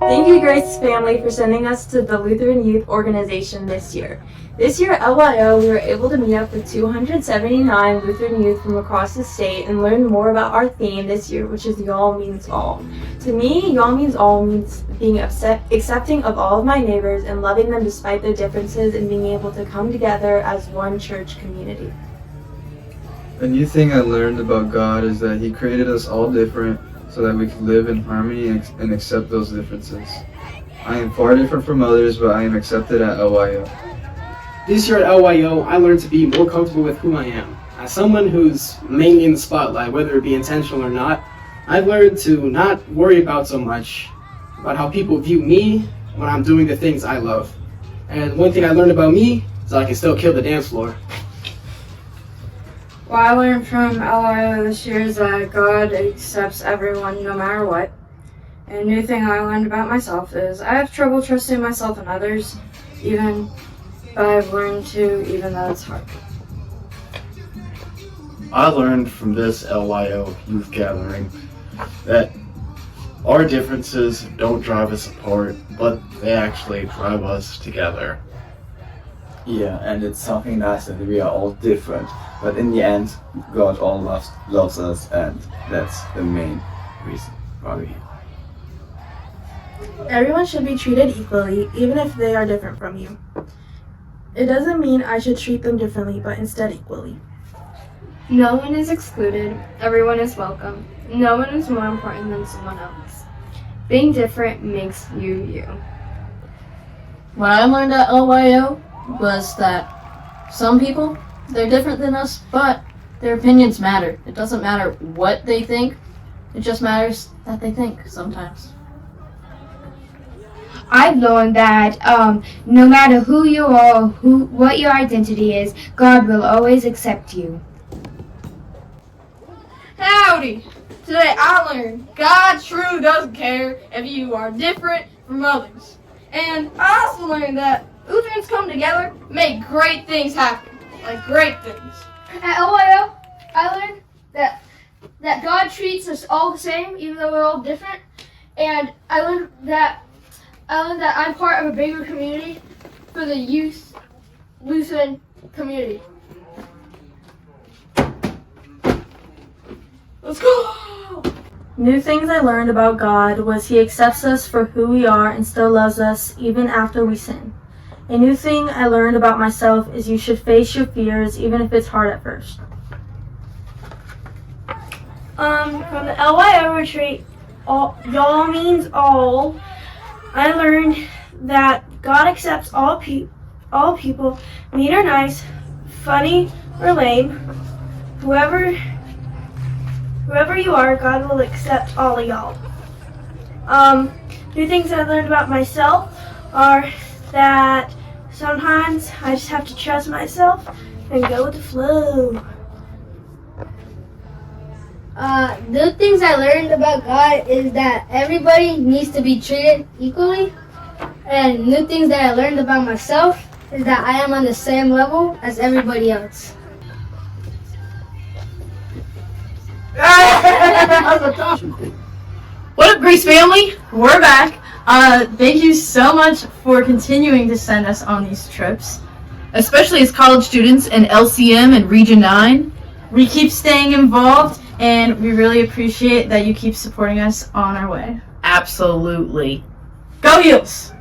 Thank you, Grace family, for sending us to the Lutheran Youth Organization this year. This year at LYO, we were able to meet up with 279 Lutheran youth from across the state and learn more about our theme this year, which is Y'all Means All. To me, Y'all Means All means being accepting of all of my neighbors and loving them despite their differences and being able to come together as one church community. A new thing I learned about God is that He created us all different so that we could live in harmony and accept those differences. I am far different from others, but I am accepted at LYO. This year at LYO, I learned to be more comfortable with who I am. As someone who's mainly in the spotlight, whether it be intentional or not, I've learned to not worry about so much about how people view me when I'm doing the things I love. And one thing I learned about me is I can still kill the dance floor. What I learned from LYO this year is that God accepts everyone no matter what. And a new thing I learned about myself is I have trouble trusting myself and others, but I've learned to, even though it's hard. I learned from this LYO youth gathering that our differences don't drive us apart, but they actually drive us together. Yeah, and it's something nice that we are all different, but in the end, God all loves us, and that's the main reason why we're here. Everyone should be treated equally, even if they are different from you. It doesn't mean I should treat them differently, but instead equally. No one is excluded. Everyone is welcome. No one is more important than someone else. Being different makes you you. What I learned at LYO was that some people, they're different than us, but their opinions matter. It doesn't matter what they think, it just matters that they think sometimes. I've learned that no matter who you are, what your identity is, God will always accept you. Howdy! Today I learned God truly doesn't care if you are different from others. And I also learned that Lutherans come together, make great things happen. Like great things. At LYO, I learned that God treats us all the same, even though we're all different. And I learned that I'm part of a bigger community for the youth Lutheran community. Let's go! New things I learned about God was He accepts us for who we are and still loves us even after we sin. A new thing I learned about myself is you should face your fears even if it's hard at first. From the LYO retreat, y'all means all. I learned that God accepts all people, mean or nice, funny or lame. Whoever you are, God will accept all of y'all. New things I learned about myself are that sometimes I just have to trust myself and go with the flow. The things I learned about God is that everybody needs to be treated equally. And new things that I learned about myself is that I am on the same level as everybody else. What up, Grace family? We're back. Thank you so much for continuing to send us on these trips, especially as college students in LCM and Region 9. We keep staying involved, and we really appreciate that you keep supporting us on our way. Absolutely. Go Heels!